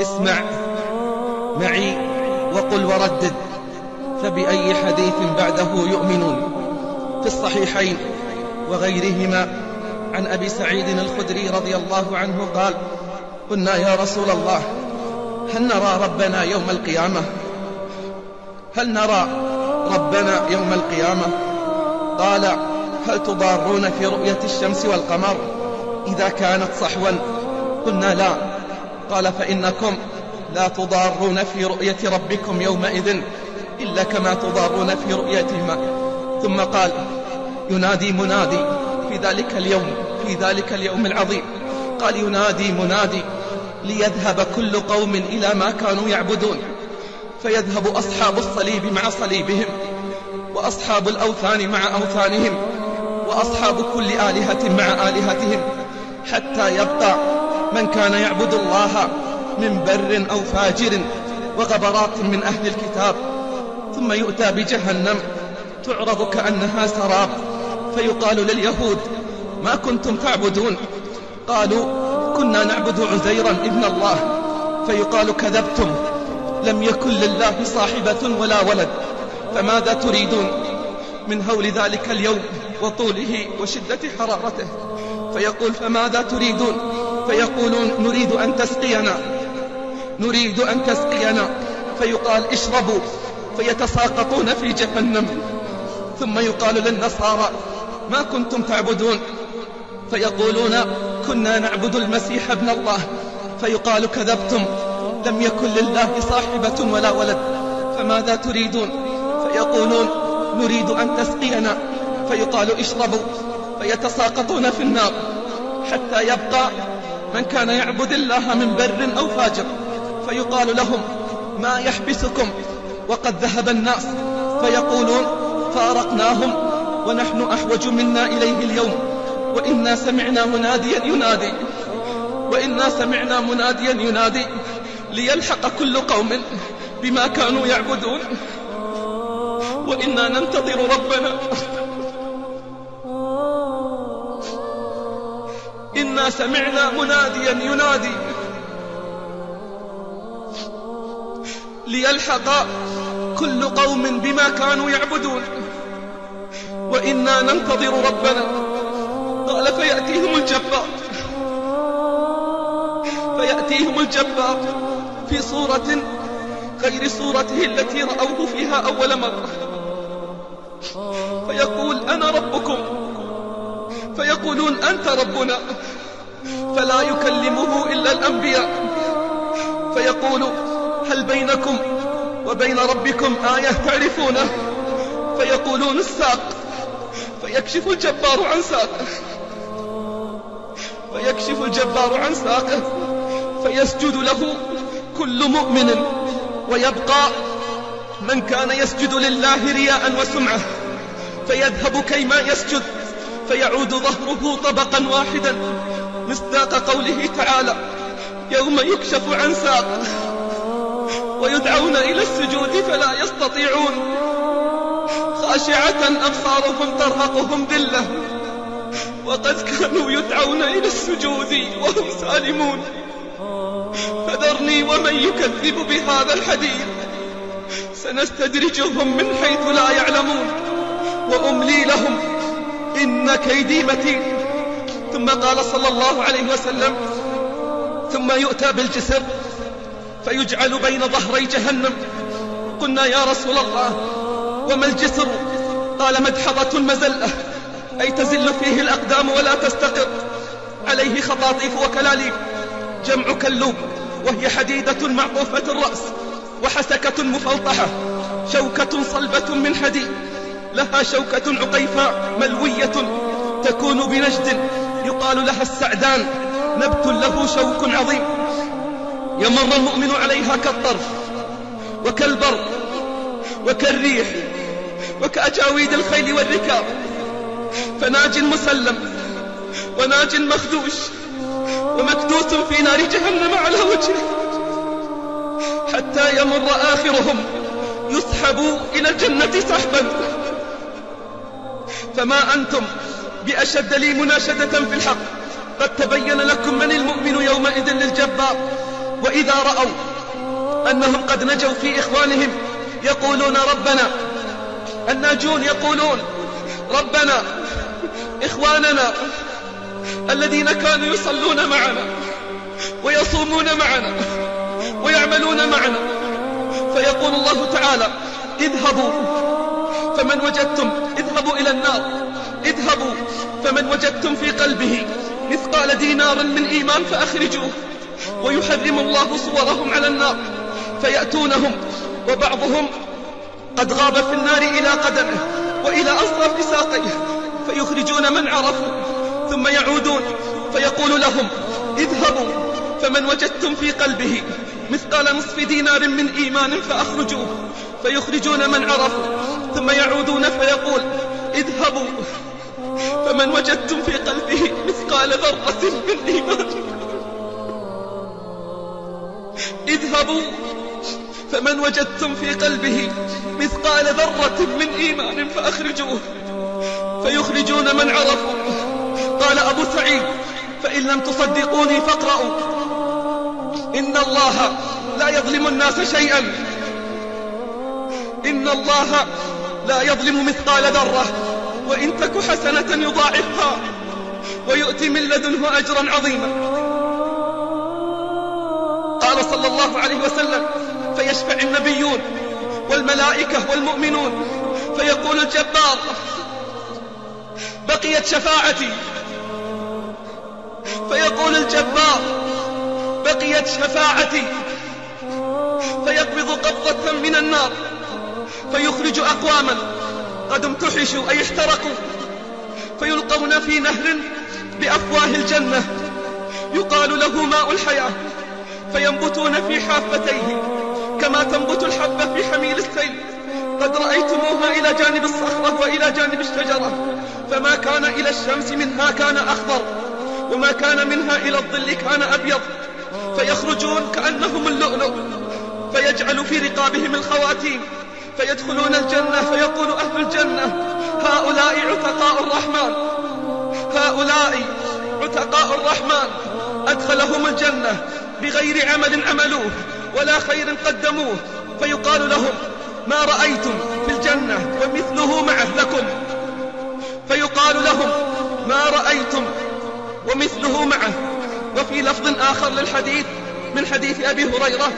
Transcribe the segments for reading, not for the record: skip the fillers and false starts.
اسمع معي وقل وردد، فبأي حديث بعده يؤمنون. في الصحيحين وغيرهما عن أبي سعيد الخدري رضي الله عنه قال: قلنا يا رسول الله هل نرى ربنا يوم القيامة؟ هل نرى ربنا يوم القيامة؟ قال: هل تضارون في رؤية الشمس والقمر إذا كانت صحوا؟ قلنا لا. قال: فإنكم لا تضارون في رؤية ربكم يومئذ إلا كما تضارون في رؤيتهما. ثم قال: ينادي منادي في ذلك اليوم العظيم. قال: ينادي منادي ليذهب كل قوم إلى ما كانوا يعبدون، فيذهب أصحاب الصليب مع صليبهم، وأصحاب الأوثان مع أوثانهم، وأصحاب كل آلهة مع آلهتهم، حتى يبقى من كان يعبد الله من بر أو فاجر وغبرات من أهل الكتاب. ثم يؤتى بجهنم تعرض كأنها سراب، فيقال لليهود: ما كنتم تعبدون؟ قالوا: كنا نعبد عزيرا ابن الله. فيقال: كذبتم، لم يكن لله صاحبة ولا ولد. فماذا تريدون؟ من هول ذلك اليوم وطوله وشدة حرارته. فيقول: فماذا تريدون؟ فيقولون: نريد أن تسقينا. فيقال: اشربوا. فيتساقطون في جهنم. ثم يقال للنصارى: ما كنتم تعبدون؟ فيقولون: كنا نعبد المسيح ابن الله. فيقال: كذبتم، لم يكن لله صاحبة ولا ولد. فماذا تريدون؟ فيقولون: نريد أن تسقينا. فيقال: اشربوا. فيتساقطون في النار، حتى يبقى من كان يعبد الله من بر أو فاجر. فيقال لهم: ما يحبسكم وقد ذهب الناس؟ فيقولون: فارقناهم ونحن أحوج منا إليه اليوم، وإنا سمعنا مناديا ينادي ليلحق كل قوم بما كانوا يعبدون، وإنا ننتظر ربنا. إنا سمعنا مناديا ينادي ليلحق كل قوم بما كانوا يعبدون، وإنا ننتظر ربنا. قال: فيأتيهم الجبار في صورة غير صورته التي رأوه فيها أول مرة، فيقول: أنا ربكم. فيقولون: أنت ربنا. فلا يكلمه إلا الأنبياء. فيقول: هل بينكم وبين ربكم آية تعرفونه؟ فيقولون: الساق. فيكشف الجبار عن ساقه فيسجد له كل مؤمن، ويبقى من كان يسجد لله رياء وسمعة، فيذهب كيما يسجد، فيعود ظهره طبقا واحدا، مصداق قوله تعالى: يوم يكشف عن ساق ويدعون إلى السجود فلا يستطيعون، خاشعة أبصارهم ترهقهم ذلة، وقد كانوا يدعون إلى السجود وهم سالمون. فذرني ومن يكذب بهذا الحديث، سنستدرجهم من حيث لا يعلمون، وأملي لهم إن كيدي متين. ثم قال صلى الله عليه وسلم: ثم يؤتى بالجسر فيجعل بين ظهري جهنم. قلنا: يا رسول الله وما الجسر؟ قال: مدحضة مزلة، أي تزل فيه الأقدام ولا تستقر، عليه خطاطيف وكلاليب، جمع كلوب، وهي حديدة معطوفة الرأس، وحسكة مفلطحة، شوكة صلبة من حديد، لها شوكة عقيفاء ملوية تكون بنجد، يقال لها السعدان، نبت له شوك عظيم، يمر المؤمن عليها كالطرف وكالبرق وكالريح وكأجاويد الخيل والركاب، فناج مسلم وناج مخدوش ومكدوس في نار جهنم على وجهه، حتى يمر آخرهم يسحب إلى الجنة سحبا. فما أنتم بأشد لي مناشدة في الحق، قد تبين لكم من المؤمن يومئذ للجبار، وإذا رأوا أنهم قد نجوا في إخوانهم يقولون ربنا. الناجون يقولون ربنا إخواننا الذين كانوا يصلون معنا ويصومون معنا ويعملون معنا. فيقول الله تعالى اذهبوا فمن وجدتم، اذهبوا إلى النار، اذهبوا فمن وجدتم في قلبه مثقال دينار من إيمان فأخرجوه. ويحرم الله صورهم على النار فيأتونهم وبعضهم قد غاب في النار إلى قدمه وإلى أصراف ساقيه فيخرجون من عرفوا ثم يعودون فيقول لهم اذهبوا فمن وجدتم في قلبه مثقال نصف دينار من إيمان فأخرجوه. فيخرجون من عرفوا ثم يعودون فيقول اذهبوا فمن وجدتم في قلبه مثقال ذرة من إيمان، اذهبوا فمن وجدتم في قلبه مثقال ذرة من إيمان فأخرجوه. فيخرجون من عرفوا. قال أبو سعيد فإن لم تصدقوني فاقرأوا إن الله لا يظلم الناس شيئا، إن الله لا يظلم مثقال ذرة وإن تك حسنة يضاعفها ويؤتي من لدنه أجرا عظيما. قال صلى الله عليه وسلم فيشفع النبيون والملائكة والمؤمنون فيقول الجبار بقيت شفاعتي، فيقول الجبار بقيت شفاعتي، فيقبض قبضة من النار فيخرج أقواما قد امتحشوا أي احترقوا فيلقون في نهر بأفواه الجنة يقال له ماء الحياة فينبتون في حافتيه كما تنبت الحبة في حميل السيل. قد رأيتموها إلى جانب الصخرة وإلى جانب الشجرة، فما كان إلى الشمس منها كان أخضر وما كان منها إلى الظل كان أبيض. فيخرجون كأنهم اللؤلؤ فيجعل في رقابهم الخواتيم فيدخلون الجنة فيقول أهل الجنة هؤلاء عتقاء الرحمن، هؤلاء عتقاء الرحمن أدخلهم الجنة بغير عمل عملوه ولا خير قدموه. فيقال لهم ما رأيتم في الجنة ومثله معه لكم، فيقال لهم ما رأيتم ومثله معه. وفي لفظ آخر للحديث من حديث أبي هريرة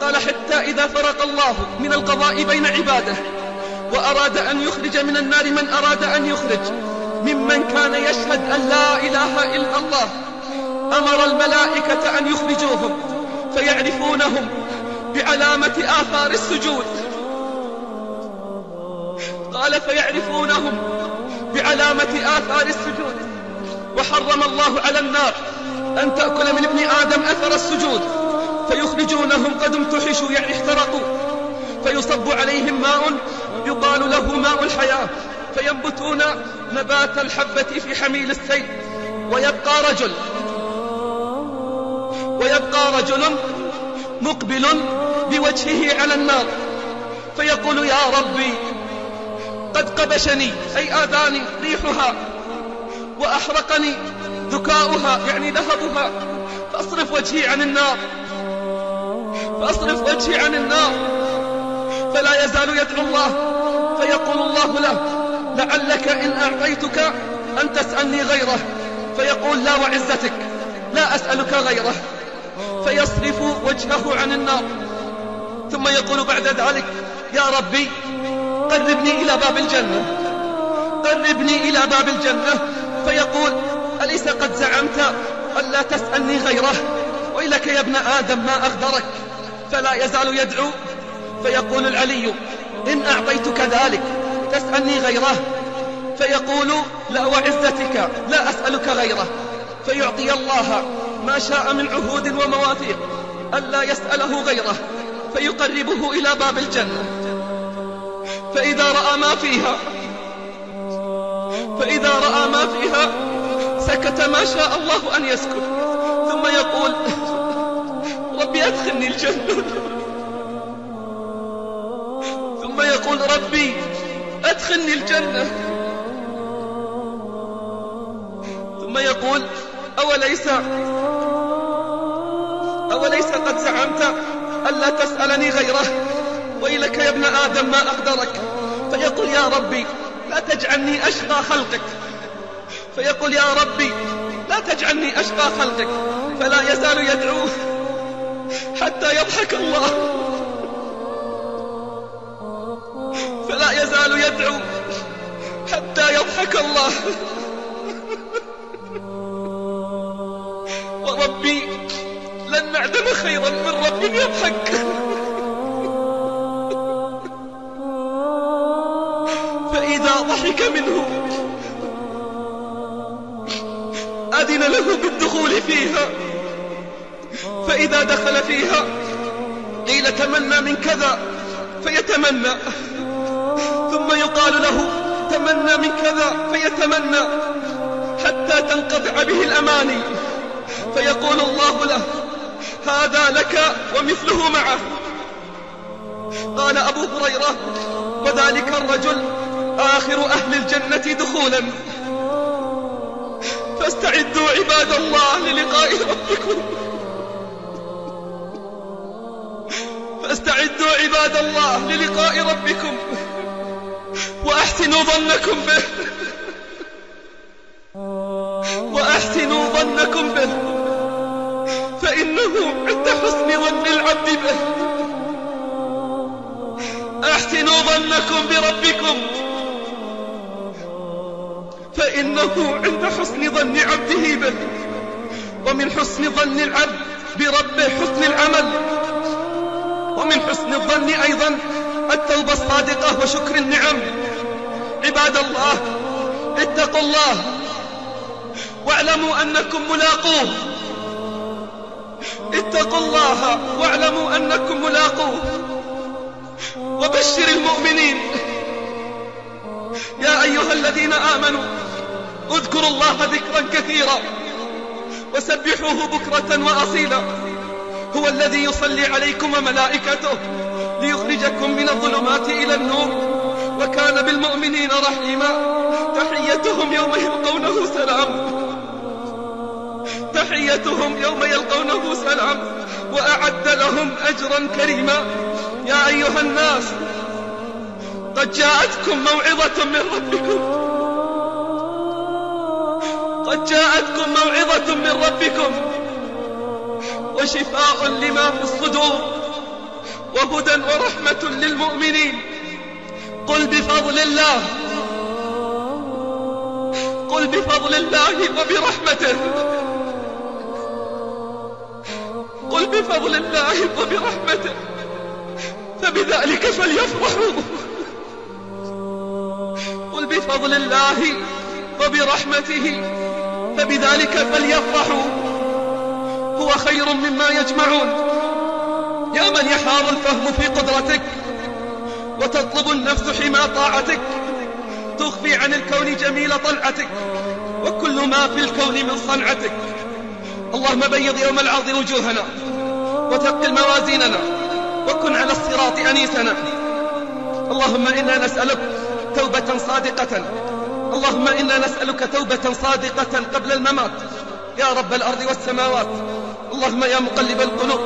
قال حتى إذا فرق الله من القضاء بين عباده وأراد أن يخرج من النار من أراد أن يخرج ممن كان يشهد أن لا إله إلا الله أمر الملائكة أن يخرجوهم فيعرفونهم بعلامة آثار السجود. قال فيعرفونهم بعلامة آثار السجود. وحرم الله على النار أن تأكل من ابن آدم أثر السجود فيخرجونهم قد امتحشوا يعني احترقوا فيصب عليهم ماء يقال له ماء الحياة فينبتون نبات الحبة في حميل السيل. ويبقى رجل مقبل بوجهه على النار فيقول يا ربي قد قبشني أي آذاني ريحها وأحرقني ذكاؤها يعني لهبها فأصرف وجهي عن النار، فأصرف وجهي عن النار. فلا يزال يدعو الله فيقول الله له لعلك إن أعطيتك أن تسألني غيره، فيقول لا وعزتك لا أسألك غيره، فيصرف وجهه عن النار. ثم يقول بعد ذلك يا ربي قربني إلى باب الجنة، قربني إلى باب الجنة. فيقول أليس قد زعمت ألا تسألني غيره وإلك يا ابن آدم ما أغدرك. فلا يزال يدعو فيقول العلي إن أعطيتك ذلك تسألني غيره، فيقول لا وعزتك لا أسألك غيره، فيعطي الله ما شاء من عهود ومواثيق ألا يسأله غيره فيقربه إلى باب الجنة. فإذا رأى ما فيها سكت ما شاء الله أن يسكت، ثم يقول ربي أدخلني الجنة، ثم يقول ربي أدخلني الجنة، ثم يقول أوليس قد زعمت ألا تسألني غيره؟ ويلك يا ابن آدم ما أقدرك. فيقول يا ربي لا تجعلني أشقى خلقك، فيقول يا ربي لا تجعلني أشقى خلقك، فلا يزال يدعو حتى يضحك الله، فلا يزال يدعو حتى يضحك الله. وربي لن نعدم خيرا من رب يضحك. فإذا ضحك منه أذن له بالدخول فيها، فإذا دخل فيها قيل تمنى من كذا فيتمنى، ثم يقال له تمنى من كذا فيتمنى حتى تنقطع به الأماني، فيقول الله له هذا لك ومثله معه. قال أبو هريرة وذلك الرجل آخر أهل الجنة دخولا. فاستعدوا عباد الله للقاء ربكم، فاستعدوا عباد الله للقاء ربكم وأحسنوا ظنكم به، وأحسنوا ظنكم به، فإنه عند حسن ظن العبد به. أحسنوا ظنكم بربكم، فإنه عند حسن ظن عبده به. ومن حسن ظن العبد بربه حسن العمل، ومن حسن الظن أيضا التوبة الصادقة وشكر النعم. عباد الله اتقوا الله واعلموا أنكم ملاقوه، اتقوا الله واعلموا أنكم ملاقوه. وبشر المؤمنين يا أيها الذين آمنوا اذكروا الله ذكرا كثيرا وسبحوه بكرة وأصيلا، هو الذي يصلي عليكم وملائكته ليخرجكم من الظلمات إلى النور، وكان بالمؤمنين رحيما. تحيتهم يوم يلقونه سلام، تحيتهم يوم يلقونه سلام، وأعد لهم أجرا كريما. يا أيها الناس قد جاءتكم موعظة من ربكم، قد جاءتكم موعظة من ربكم وشفاء لما في الصدور وهدى ورحمة للمؤمنين. قل بفضل الله، قل بفضل الله وبرحمته، قل بفضل الله وبرحمته فبذلك فليفرحوا. قل بفضل الله وبرحمته فبذلك فليفرحوا هو خير مما يجمعون. يا من يحار الفهم في قدرتك وتطلب النفس حمى طاعتك، تخفي عن الكون جميل طلعتك وكل ما في الكون من صنعتك. اللهم بيض يوم العرض وجوهنا وثقل موازيننا وكن على الصراط أنيسنا. اللهم إنا نسألك توبة صادقة، اللهم إنا نسألك توبة صادقة قبل الممات يا رب الأرض والسماوات. اللهم يا مقلب القلوب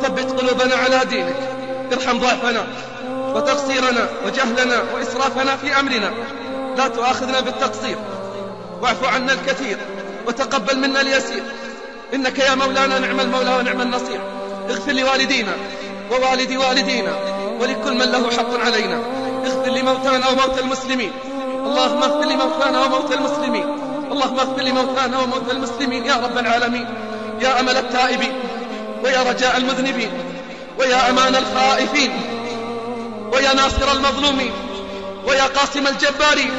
ثبت قلوبنا على دينك، ارحم ضعفنا وتقصيرنا وجهلنا وإسرافنا في أمرنا، لا تؤاخذنا بالتقصير، واعف عنا الكثير وتقبل منا اليسير، إنك يا مولانا نعم المولى ونعم النصير. اغفر لوالدينا ووالدي والدينا ولكل من له حق علينا، اغفر لموتانا وموتى المسلمين، اللهم اغفر لموتانا وموتى المسلمين، اللهم اغفر لموتانا وموتى المسلمين يا رب العالمين. يا أمل التائبين ويا رجاء المذنبين ويا أمان الخائفين ويا ناصر المظلومين ويا قاسم الجبارين،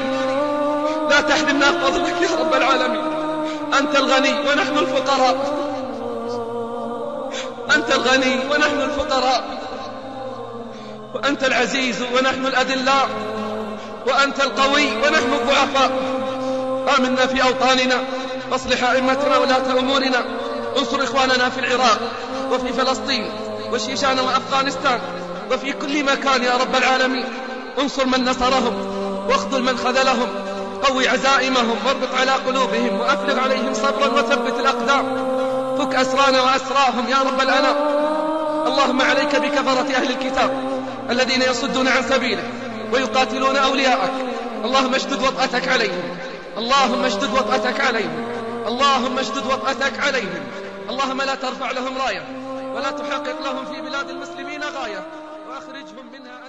لا تحرمنا فضلك يا رب العالمين. أنت الغني ونحن الفقراء، أنت الغني ونحن الفقراء، وأنت العزيز ونحن الأذلاء، وأنت القوي ونحن الضعفاء. آمنا في أوطاننا واصلح أئمتنا ولاة أمورنا، انصر إخواننا في العراق وفي فلسطين وشيشان وأفغانستان وفي كل مكان يا رب العالمين. انصر من نصرهم واخذل من خذلهم، قوي عزائمهم واربط على قلوبهم وأفرغ عليهم صبرا وثبت الأقدام. فك أسرانا وأسراهم يا رب الأنام. اللهم عليك بكفرة أهل الكتاب الذين يصدون عن سبيلك ويقاتلون أولياءك. اللهم اشدد وطأتك عليهم، اللهم اشدد وطأتك عليهم، اللهم اشدد وطأتك عليهم. اللهم لا ترفع لهم راية ولا تحقق لهم في بلاد المسلمين غاية، وأخرجهم منها